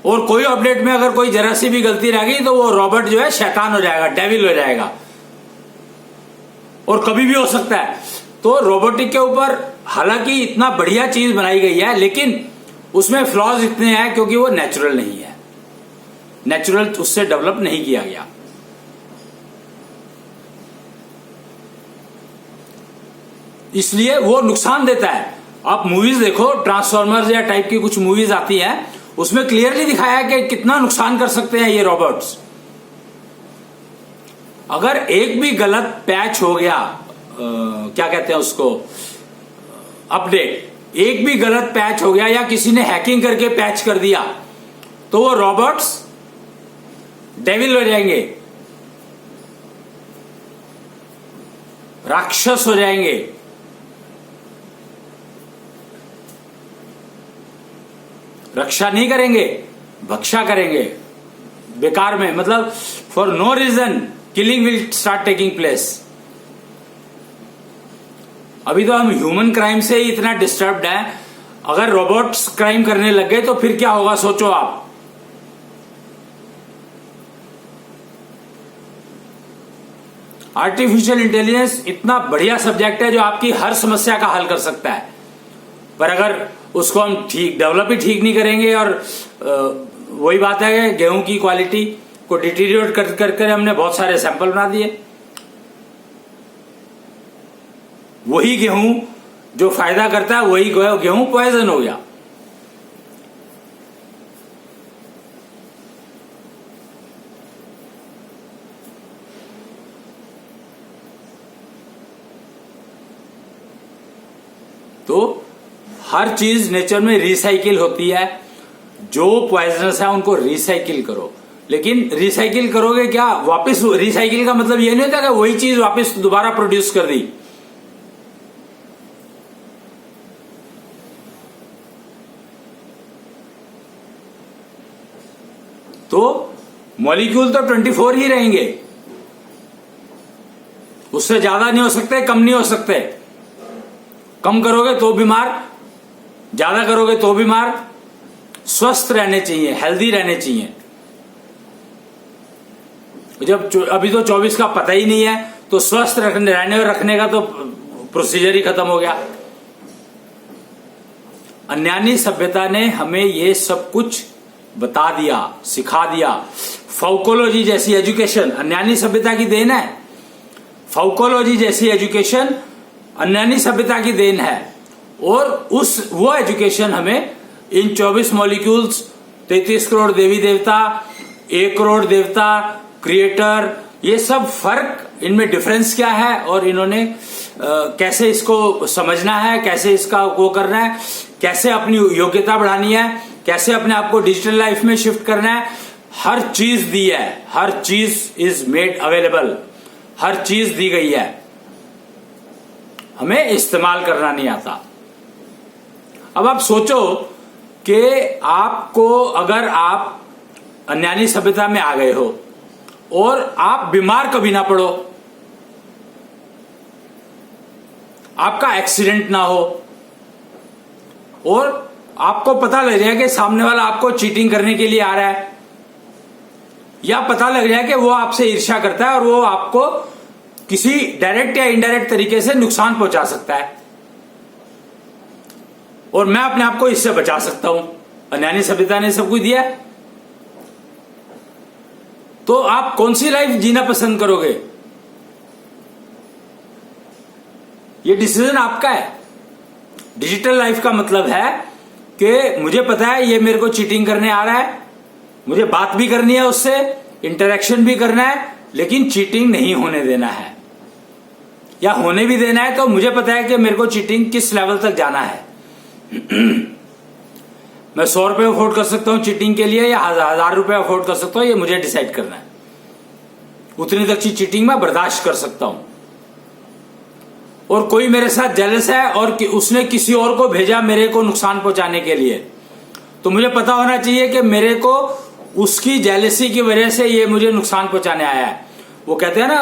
और कोई अपडेट में अगर कोई जरा सी भी गलती रह गई तो वो रोबोट जो है शैतान हो जाएगा, डेविल हो जाएगा, और कभी भी हो सकता है। तो रोबोटिक के ऊपर हालांकि इतना बढ़िया चीज बनाई गई है, लेकिन उसमें फ्लॉज इतने हैं क्योंकि वो नेचुरल नहीं है, नेचुरल उससे डेवलप नहीं किया गया। इसलिए वो नुकसान देता है। आप मूवीज देखो, ट्रांसफॉर्मर्स या टाइप की कुछ मूवीज आती हैं, उसमें क्लियरली दिखाया है कि कितना नुकसान कर सकते हैं ये रोबोट्स। अगर एक भी गलत पैच हो गया, क्या कहते हैं उसको, अपडेट, एक भी गलत पैच हो गया या किसी ने हैकिंग करके पैच कर दिया, तो वो रोबोट्स डेविल हो जाएंगे, राक्षस हो जाएंगे। रक्षा नहीं करेंगे, भक्षा करेंगे बेकार में, मतलब for no reason killing will start taking place. अभी तो हम ह्यूमन क्राइम से ही इतना डिस्टर्ब्ड हैं, अगर रोबोट्स क्राइम करने लग गए तो फिर क्या होगा, सोचो आप। आर्टिफिशियल इंटेलिजेंस इतना बढ़िया सब्जेक्ट है जो आपकी हर समस्या का हल कर सकता है, पर अगर उसको हम ठीक डेवलप ही ठीक नहीं करेंगे, और वही बात है कि गेहूं की क्वालिटी को डिटीरियोरेट कर करके हमने बहुत सारे सैंपल बना दिए। वही गेहूं जो फायदा करता है वही गेहूं पॉइजन हो गया। तो हर चीज नेचर में रिसाइकिल होती है, जो पॉइजनस है उनको रिसाइकिल करो, लेकिन रिसाइकिल करोगे क्या, वापस रिसाइकिल का मतलब ये नहीं होता कि वही चीज वापस दोबारा प्रोड्यूस कर दी। तो मॉलिक्यूल तो 24 ही रहेंगे, उससे ज्यादा नहीं हो सकते, कम नहीं हो सकते। कम करोगे तो बीमार, ज्यादा करोगे तो बीमार। स्वस्थ रहने चाहिए, हेल्दी रहने चाहिए। जब अभी तो 24 का पता ही नहीं है, तो स्वस्थ रहने और रखने का तो प्रोसीजर ही खत्म हो गया। अन्यानी सभ्यता ने हमें ये सब कुछ बता दिया, सिखा दिया। फाउकोलॉजी जैसी एजुकेशन अन्यानी सभ्यता की देन है। फाउकोलॉजी जैसी एजुकेशन अन्यानी सभ्यता की देन है, और वो एजुकेशन हमें इन 24 मॉलिक्यूल्स, 33 करोड़ देवी देवता, 1 करोड़ देवता, क्रिएटर, ये सब फर्क, इनमें डिफरेंस क्या है, और इन्होंने कैसे इसको समझना है, कैसे इसका वो करना है, कैसे अपनी योग्यता बढ़ानी है, कैसे अपने आप को डिजिटल लाइफ में शिफ्ट करना है, हर चीज दी है। हर चीज इज मेड अवेलेबल, हर चीज दी गई है, हमें इस्तेमाल करना नहीं आता। अब आप सोचो कि आपको, अगर आप अन्यानी सभ्यता में आ गए हो और आप बीमार कभी ना पड़ो, आपका एक्सीडेंट ना हो, और आपको पता लग जाए कि सामने वाला आपको चीटिंग करने के लिए आ रहा है, या पता लग जाए कि वो आपसे ईर्ष्या करता है और वो आपको किसी डायरेक्ट या इनडायरेक्ट तरीके से नुकसान पहुंचा सकता है, और मैं अपने आप को इससे बचा सकता हूं। अन्यानी सभ्यता ने सब कुछ दिया, तो आप कौन सी लाइफ जीना पसंद करोगे, ये डिसीजन आपका है। डिजिटल लाइफ का मतलब है कि मुझे पता है ये मेरे को चीटिंग करने आ रहा है, मुझे बात भी करनी है उससे, इंटरेक्शन भी करना है, लेकिन चीटिंग नहीं होने देना है, या होने भी देना है तो मुझे पता है कि मेरे को चीटिंग किस लेवल तक जाना है। मैं 100 रुपए अफोर्ड कर सकता हूं चीटिंग के लिए, या 1000 रुपए अफोर्ड कर सकता हूं, ये मुझे डिसाइड करना है। उतनी तक की चीटिंग मैं बर्दाश्त कर सकता हूं। और कोई मेरे साथ जेलस है और उसने किसी और को भेजा मेरे को नुकसान पहुंचाने के लिए, तो मुझे पता होना चाहिए कि मेरे को उसकी जेलसी की वजह से ये मुझे नुकसान पहुंचाने आया है। वो कहते हैं ना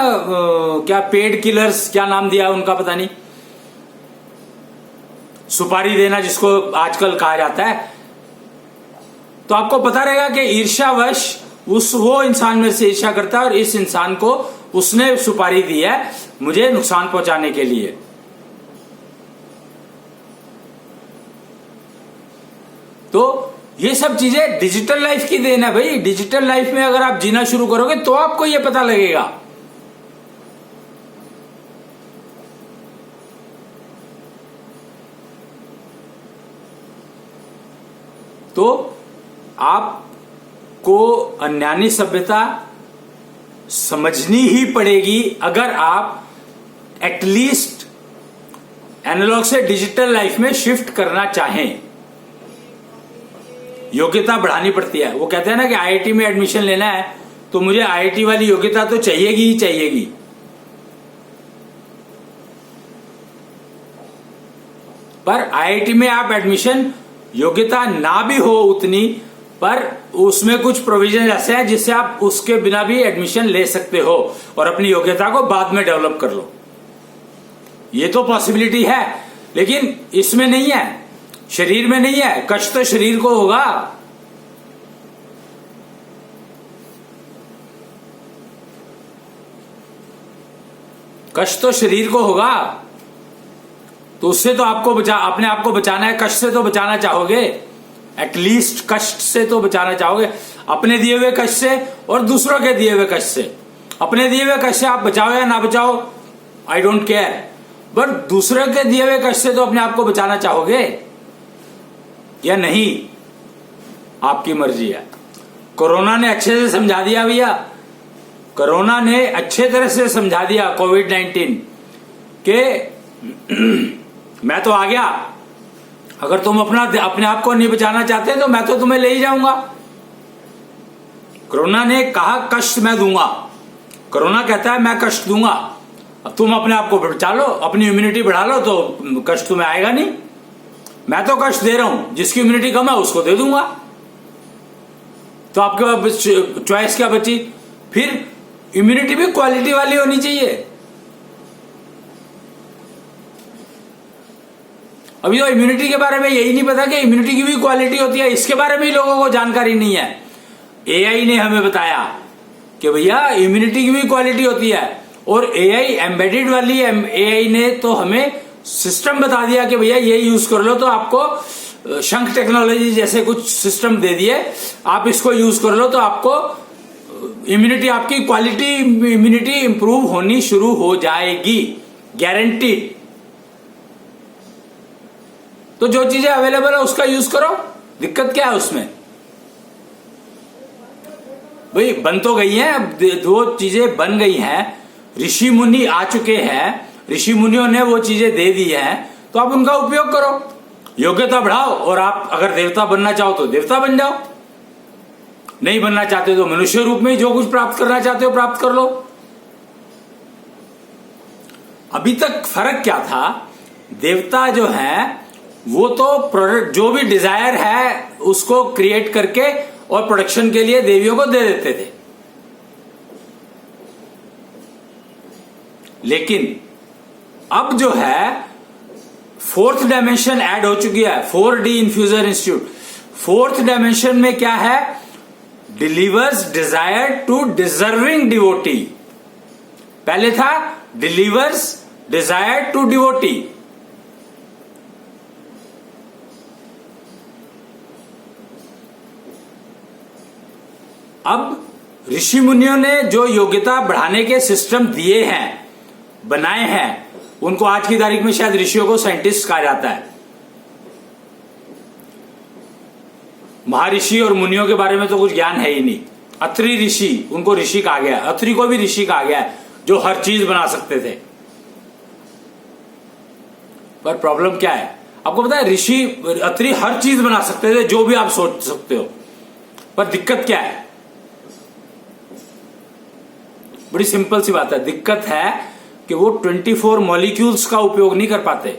क्या पेड किलर्स, क्या नाम दिया उनका पता नहीं, सुपारी देना जिसको आजकल कहा जाता है। तो आपको पता रहेगा कि ईर्ष्यावश वो इंसान मेरे से ईर्ष्या करता है और इस इंसान को उसने सुपारी दी है मुझे नुकसान पहुंचाने के लिए। तो ये सब चीजें डिजिटल लाइफ की देन है भाई। डिजिटल लाइफ में अगर आप जीना शुरू करोगे तो आपको ये पता लगेगा। तो आपको अन्यानी सभ्यता समझनी ही पड़ेगी अगर आप एटलीस्ट एनालॉग से डिजिटल लाइफ में शिफ्ट करना चाहें। योग्यता बढ़ानी पड़ती है। वो कहते हैं ना कि आईआईटी में एडमिशन लेना है तो मुझे आईआईटी वाली योग्यता तो चाहिएगी ही चाहिएगी। पर आईआईटी में आप एडमिशन योग्यता ना भी हो उतनी, पर उसमें कुछ प्रोविजन ऐसे हैं जिससे आप उसके बिना भी एडमिशन ले सकते हो और अपनी योग्यता को बाद में डेवलप कर लो। ये तो पॉसिबिलिटी है, लेकिन इसमें नहीं है, शरीर में नहीं है। कष्ट तो शरीर को होगा। कष्ट तो शरीर को होगा, तो उससे तो आपको अपने आप को बचाना है। कष्ट से तो बचाना चाहोगे, एटलीस्ट कष्ट से तो बचाना चाहोगे, अपने दिए हुए कष्ट से और दूसरों के दिए हुए कष्ट से। अपने दिए हुए कष्ट से आप बचाओ या ना बचाओ, आई डोंट केयर, बट दूसरे के दिए हुए कष्ट से तो अपने आप को बचाना चाहोगे या नहीं, आपकी मर्जी है। कोरोना ने अच्छे से समझा दिया भैया, कोरोना ने अच्छे तरह से समझा दिया कोविड-19 के मैं तो आ गया, अगर तुम अपने आप को नहीं बचाना चाहते तो मैं तो तुम्हें ले ही जाऊंगा। कोरोना ने कहा कष्ट मैं दूंगा, कोरोना कहता है मैं कष्ट दूंगा। अब तुम अपने आप को बचा लो, अपनी इम्यूनिटी बढ़ा लो तो कष्ट तुम्हें आएगा नहीं। मैं तो कष्ट दे रहा हूं, जिसकी इम्यूनिटी कम है उसको दे दूंगा, तो आपके पास चॉइस क्या बची। फिर इम्यूनिटी भी क्वालिटी वाली होनी चाहिए। अभी तो इम्यूनिटी के बारे में यही नहीं पता कि इम्यूनिटी की भी क्वालिटी होती है, इसके बारे में ही लोगों को जानकारी नहीं है। एआई ने हमें बताया कि भैया इम्यूनिटी की भी क्वालिटी होती है, और एआई एम्बेडेड वाली एआई ने तो हमें सिस्टम बता दिया कि भैया ये यूज कर लो, तो आपको शंख टेक्नोलॉजी जैसे कुछ सिस्टम दे दिए, आप इसको यूज कर लो तो आपको इम्यूनिटी, आपकी क्वालिटी इम्यूनिटी इंप्रूव होनी शुरू हो जाएगी, गारंटीड। तो जो चीजें अवेलेबल है उसका यूज करो, दिक्कत क्या है उसमें भाई। बन तो गई है, अब दो चीजें बन गई हैं, ऋषि मुनि आ चुके हैं, ऋषि मुनियों ने वो चीजें दे दी हैं, तो आप उनका उपयोग करो, योग्यता बढ़ाओ। और आप अगर देवता बनना चाहो तो देवता बन जाओ, नहीं बनना चाहते तो मनुष्य रूप में जो कुछ प्राप्त करना चाहते हो प्राप्त कर लो। अभी तक फर्क क्या था, देवता जो है वो तो प्रोडक्ट, जो भी डिजायर है उसको क्रिएट करके और प्रोडक्शन के लिए देवियों को दे देते थे। लेकिन अब जो है 4th डायमेंशन ऐड हो चुकी है, 4D infuser institute. 4th dimension में क्या है, delivers desire to deserving devotee. पहले था delivers desire to devotee. अब ऋषि मुनियों ने जो योग्यता बढ़ाने के सिस्टम दिए हैं, बनाए हैं, उनको आज की तारीख में शायद ऋषियों को साइंटिस्ट कहा जाता है। महर्षि और मुनियों के बारे में तो कुछ ज्ञान है ही नहीं। अत्रि ऋषि, उनको ऋषि कहा गया, अत्रि को भी ऋषि कहा गया है, जो हर चीज बना सकते थे। पर प्रॉब्लम क्या है, आपको पता है ऋषि अत्रि हर चीज बना सकते थे, जो भी आप सोच सकते हो। पर दिक्कत क्या है, बड़ी सिंपल सी बात है। दिक्कत है कि वो 24 मॉलिक्यूल्स का उपयोग नहीं कर पाते।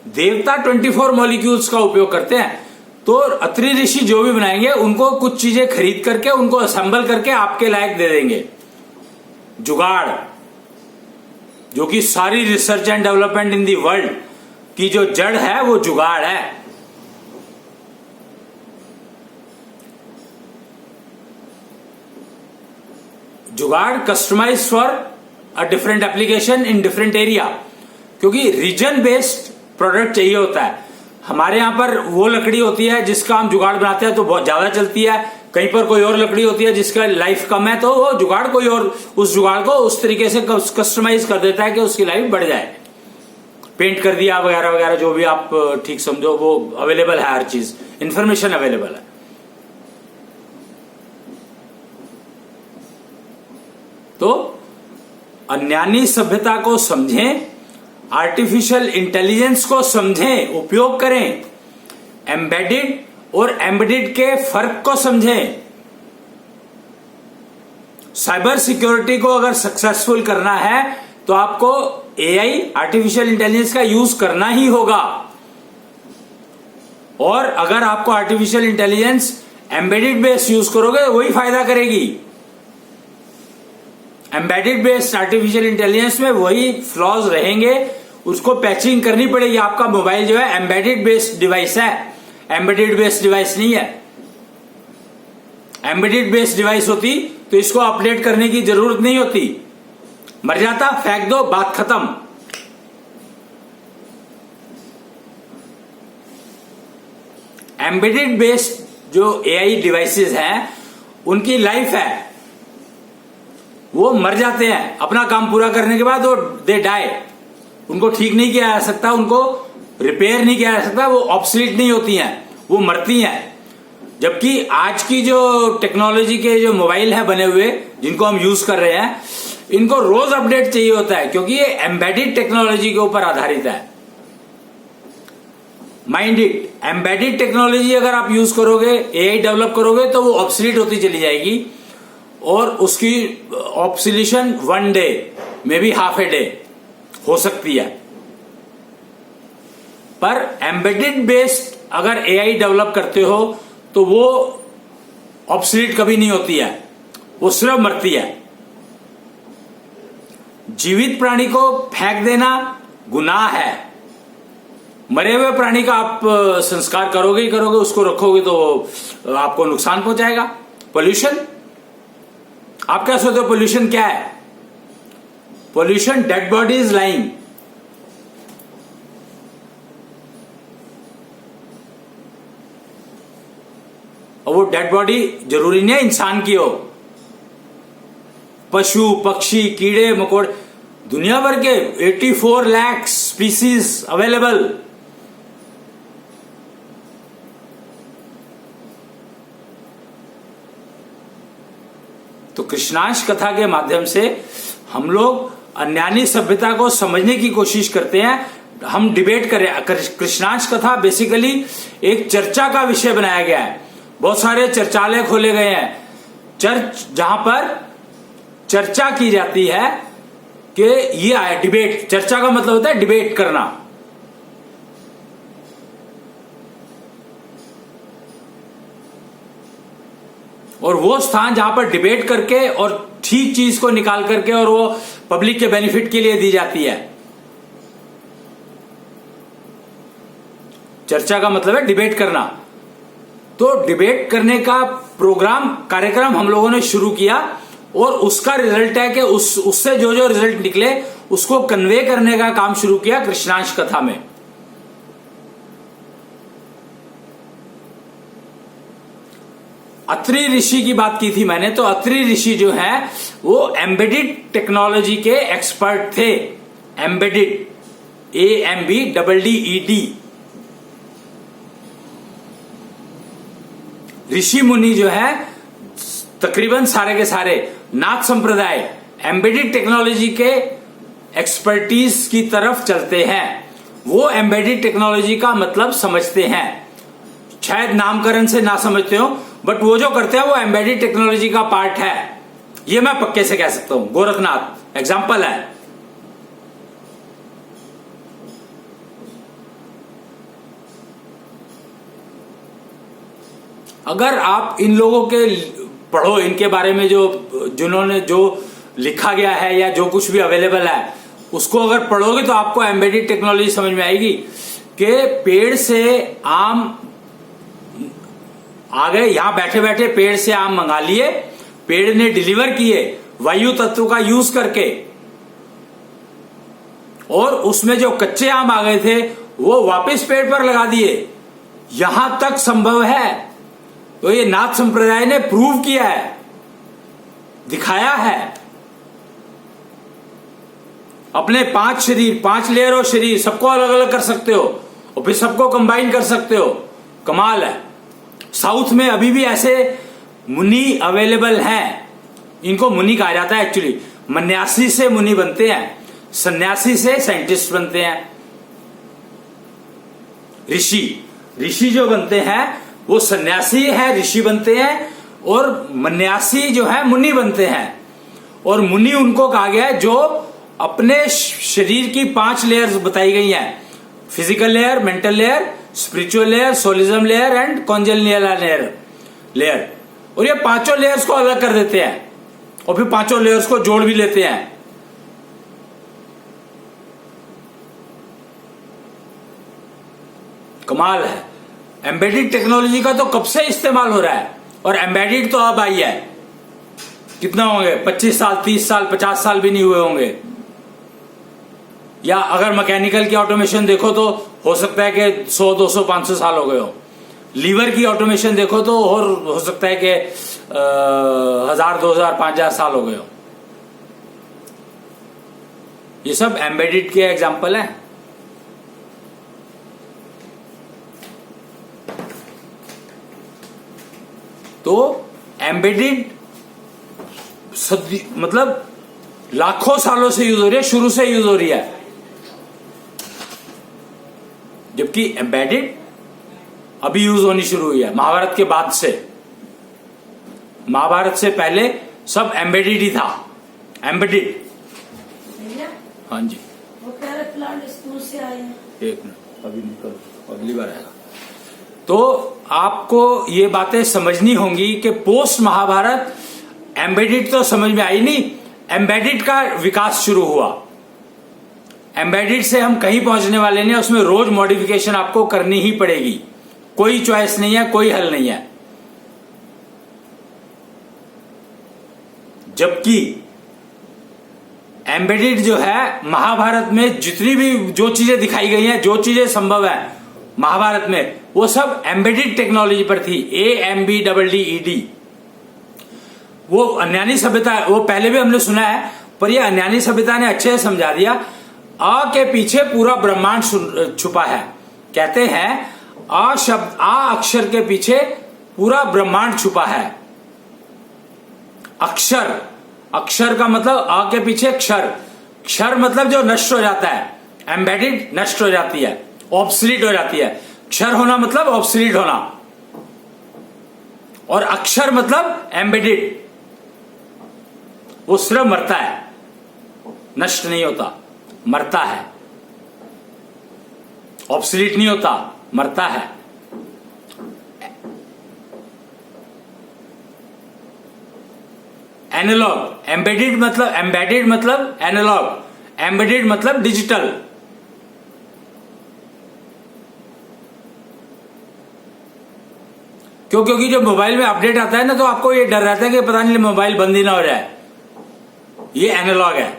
देवता 24 मॉलिक्यूल्स का उपयोग करते हैं। तो अत्रि ऋषि जो भी बनाएंगे, उनको कुछ चीजें खरीद करके, उनको असेंबल करके आपके लायक दे देंगे। जुगाड़, जो कि सारी research and development in the world की जो जड़ है, वो जुगाड़ है। Jugaad customize for a different application in different area, क्योंकि रीजन बेस्ड प्रोडक्ट चाहिए होता है। हमारे यहां पर वो लकड़ी होती है जिसका हम जुगाड़ बनाते हैं तो बहुत ज्यादा चलती है, कहीं पर कोई और लकड़ी होती है जिसका लाइफ कम है, तो वो जुगाड़ कोई और उस जुगाड़ को उस तरीके से कस्टमाइज कर देता है कि उसकी लाइफ बढ़ जाए। पेंट कर दिया वगैरह वगैरह, जो भी आप ठीक समझो, वो अवेलेबल है, हर चीज इंफॉर्मेशन अवेलेबल है। तो अज्ञानी सभ्यता को समझें, आर्टिफिशियल इंटेलिजेंस को समझें, उपयोग करें, एम्बेडेड और एम्बेडेड के फर्क को समझें। साइबर सिक्योरिटी को अगर सक्सेसफुल करना है तो आपको एआई, आर्टिफिशियल इंटेलिजेंस का यूज करना ही होगा। और अगर आपको artificial intelligence embedded based use करोगे, वही फायदा करेगी। एम्बेडेड बेस्ड आर्टिफिशियल इंटेलिजेंस में वही फ्लॉज रहेंगे, उसको पैचिंग करनी पड़ेगी। आपका मोबाइल जो है एम्बेडेड बेस्ड डिवाइस है, एम्बेडेड बेस्ड डिवाइस नहीं है। एम्बेडेड बेस्ड डिवाइस होती तो इसको अपडेट करने की जरूरत नहीं होती, मर जाता, फेंक दो, बात खत्म। एम्बेडेड बेस्ड जो एआई डिवाइसेस हैं, उनकी लाइफ है, वो मर जाते हैं अपना काम पूरा करने के बाद, वो दे डाई। उनको ठीक नहीं किया जा सकता, उनको रिपेयर नहीं किया जा सकता, वो ऑब्सलीट नहीं होती हैं, वो मरती हैं। जबकि आज की जो टेक्नोलॉजी के जो मोबाइल है बने हुए, जिनको हम यूज कर रहे हैं, इनको रोज अपडेट चाहिए होता है, क्योंकि ये एम्बेडेड टेक्नोलॉजी के ऊपर आधारित है। माइंड इट, एम्बेडेड टेक्नोलॉजी अगर आप यूज करोगे, एआई डेवलप करोगे, तो वो ऑब्सलीट होती चली जाएगी, और उसकी ऑब्सोल्यूशन 1 day, may be half a day हो सकती है। पर एम्बेडेड बेस्ड अगर एआई डेवलप करते हो तो वो ऑब्सोलीट कभी नहीं होती है, वो सिर्फ मरती है। जीवित प्राणी को फेंक देना गुनाह है। मरे हुए प्राणी का आप संस्कार करोगे ही करोगे, उसको रखोगे तो आपको नुकसान पहुंचाएगा। पोल्यूशन, आप क्या सोचते हो पोल्यूशन क्या है? Pollution, dead body is lying. और वो डेड बॉडी जरूरी नहीं है इंसान की हो, पशु पक्षी कीड़े मकोड़े, दुनिया भर के 84 लाख स्पीसीज अवेलेबल। तो कृष्णांश कथा के माध्यम से हम लोग अज्ञानी सभ्यता को समझने की कोशिश करते हैं। हम डिबेट कर रहे हैं। कृष्णांश कथा बेसिकली एक चर्चा का विषय बनाया गया है। बहुत सारे चर्चालय खोले गए हैं, चर्च, जहां पर चर्चा की जाती है कि ये है डिबेट। चर्चा का मतलब होता है डिबेट करना। और वो स्थान जहां पर डिबेट करके और ठीक चीज को निकाल करके और वो पब्लिक के बेनिफिट के लिए दी जाती है। चर्चा का मतलब है डिबेट करना, तो डिबेट करने का कार्यक्रम हम लोगों ने शुरू किया और उसका रिजल्ट है कि उससे जो जो रिजल्ट निकले उसको कन्वे करने का काम शुरू किया कृष्णांश कथा में। अत्रि ऋषि की बात की थी मैंने, तो अत्रि ऋषि जो है वो एम्बेडेड टेक्नोलॉजी के एक्सपर्ट थे। Embedded, AMBEDED। ऋषि मुनि जो है तकरीबन सारे के सारे नाथ संप्रदाय एम्बेडेड टेक्नोलॉजी के एक्सपर्टीज की तरफ चलते हैं। वो एम्बेडेड टेक्नोलॉजी का मतलब समझते हैं, शायद नामकरण से ना समझते हो, बट वो जो करते हैं वो एम्बेडेड टेक्नोलॉजी का पार्ट है, ये मैं पक्के से कह सकता हूं। गोरखनाथ एग्जाम्पल है। अगर आप इन लोगों के पढ़ो, इनके बारे में जिन्होंने जो लिखा गया है या जो कुछ भी अवेलेबल है उसको अगर पढ़ोगे तो आपको एम्बेडेड टेक्नोलॉजी समझ में आएगी कि पेड़ से आम आ गए, यहां बैठे बैठे पेड़ से आम मंगा लिए, पेड़ ने डिलीवर किए वायु तत्व का यूज करके, और उसमें जो कच्चे आम आ गए थे वो वापस पेड़ पर लगा दिए। यहां तक संभव है। तो ये नाथ संप्रदाय ने प्रूव किया है, दिखाया है। अपने 5 शरीर, 5 लेयर ऑफ शरीर सबको अलग अलग कर सकते हो और फिर सबको कंबाइन कर सकते हो। कमाल है। साउथ में अभी भी ऐसे मुनि अवेलेबल हैं, इनको मुनि कहा जाता है एक्चुअली। मन्यासी से मुनि बनते हैं, सन्यासी से साइंटिस्ट बनते हैं। ऋषि जो बनते हैं वो सन्यासी है, ऋषि बनते हैं, और मन्यासी जो है मुनि बनते हैं। और मुनि उनको कहा गया है जो अपने शरीर की 5 लेयर्स बताई गई हैं, physical layer, mental layer, spiritual layer, soulism layer and congenial layer. और ये 5 लेयर्स को अलग कर देते हैं और फिर 5 लेयर्स को जोड़ भी लेते हैं। कमाल है। एम्बेडेड टेक्नोलॉजी का तो कब से इस्तेमाल हो रहा है, और एम्बेडेड तो अब आई है। कितना होंगे, 25 साल, 30 साल, 50 साल भी नहीं हुए होंगे। या अगर मैकेनिकल की ऑटोमेशन देखो तो हो सकता है कि 100, 200, 500 साल हो गए हो। लीवर की ऑटोमेशन देखो तो और हो सकता है कि 1000, 2000, 5000 साल हो गए हो। ये सब एम्बेडेड के एग्जाम्पल है। तो एम्बेडेड मतलब लाखों सालों से यूज हो रही है, शुरू से यूज हो रही है। जबकि एम्बेडेड अभी यूज होनी शुरू हुई है महाभारत के बाद से। महाभारत से पहले सब एम्बेडेड ही था। एम्बेडेड। हाँ जी, वो कह रहे प्लांट स्कूल से आए हैं। 1 मिनट, अभी निकल, अगली बार आएगा। तो आपको ये बातें समझनी होंगी कि पोस्ट महाभारत एम्बेडेड तो समझ में आई नहीं, एम्बेडेड का विकास शुरू हुआ। एम्बेडेड से हम कहीं पहुंचने वाले नहीं, उसमें रोज मॉडिफिकेशन आपको करनी ही पड़ेगी। कोई चॉइस नहीं है, कोई हल नहीं है। जबकि एम्बेडेड जो है महाभारत में जितनी भी जो चीजें दिखाई गई हैं, जो चीजें संभव है महाभारत में, वो सब एम्बेडेड टेक्नोलॉजी पर थी। AMBEDED। वो अन्यानी सभ्यता, वो पहले भी हमने सुना है, पर ये अन्यानी सभ्यता ने अच्छे से समझा दिया। अ के पीछे पूरा ब्रह्मांड छुपा है। कहते हैं आ अक्षर के पीछे पूरा ब्रह्मांड छुपा है। अक्षर का मतलब अ के पीछे क्षर। क्षर मतलब जो नष्ट हो जाता है। एम्बेडेड नष्ट हो जाती है, ऑब्सलीट हो जाती है। क्षर होना मतलब ऑब्सलीट होना, और अक्षर मतलब एम्बेडेड, वो सिर्फ मरता है, नष्ट नहीं होता, मरता है। ऑब्सलीट नहीं होता, मरता है। एनालॉग। एम्बेडेड मतलब एनालॉग, एम्बेडेड मतलब डिजिटल। क्योंकि जब मोबाइल में अपडेट आता है ना तो आपको ये डर रहता है कि पता नहीं मोबाइल बंद ही ना हो जाए। ये एनालॉग है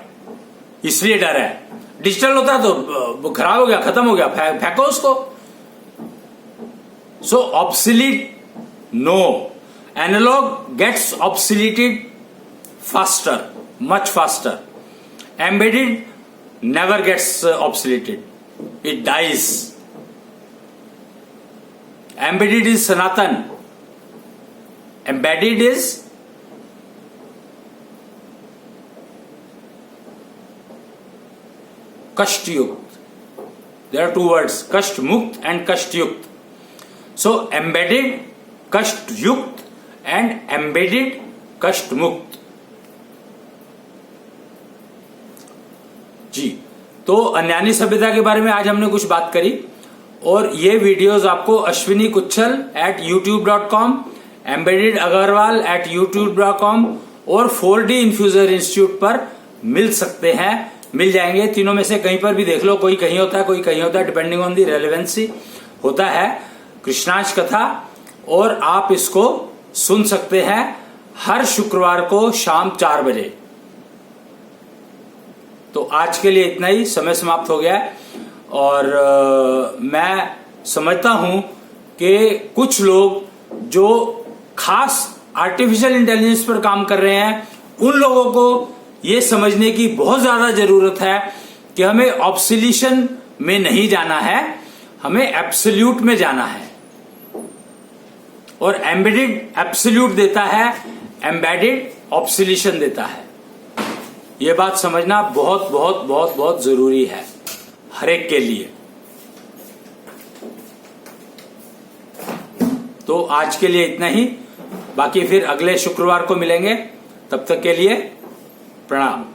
इसलिए डर है। डिजिटल होता तो खराब हो गया, खत्म हो गया, फेंको उसको। So obsolete no, analog gates obsoleted faster, much faster. Embedded never gets obsoleted. It dies. Embedded is Sanatan. Embedded is Kasht-yukt. There are two words, Kasht-mukt and Kasht-yukt. So embedded Kasht-yukt and embedded Kasht-mukt. जी, तो अन्यानी सभ्यता के बारे में आज हमने कुछ बात करी और ये वीडियोस आपको Ashwini Kuchhal @youtube.com, embedded Agarwal @youtube.com और 4D इन्फ्यूजर इंस्टीट्यूट पर मिल सकते हैं, मिल जाएंगे। तीनों में से कहीं पर भी देख लो, कोई कहीं होता है, कोई कहीं होता है, डिपेंडिंग ऑन दी रेलेवेंसी होता है कृष्णांश कथा। और आप इसको सुन सकते हैं हर शुक्रवार को शाम 4 बजे। तो आज के लिए इतना ही, समय समाप्त हो गया है। और मैं समझता हूं कि कुछ लोग जो खास आर्टिफिशियल इंटेलिजेंस पर काम कर रहे हैं उन लोगों को ये समझने की बहुत ज्यादा जरूरत है कि हमें ऑब्सोल्यूशन में नहीं जाना है, हमें एब्सोल्यूट में जाना है। और एम्बेडेड एब्सोल्यूट देता है, एम्बेडेड ऑब्सोल्यूशन देता है। ये बात समझना बहुत बहुत बहुत बहुत जरूरी है हर एक के लिए। तो आज के लिए इतना ही, बाकी फिर अगले शुक्रवार को मिलेंगे। तब तक के लिए प्रणाम।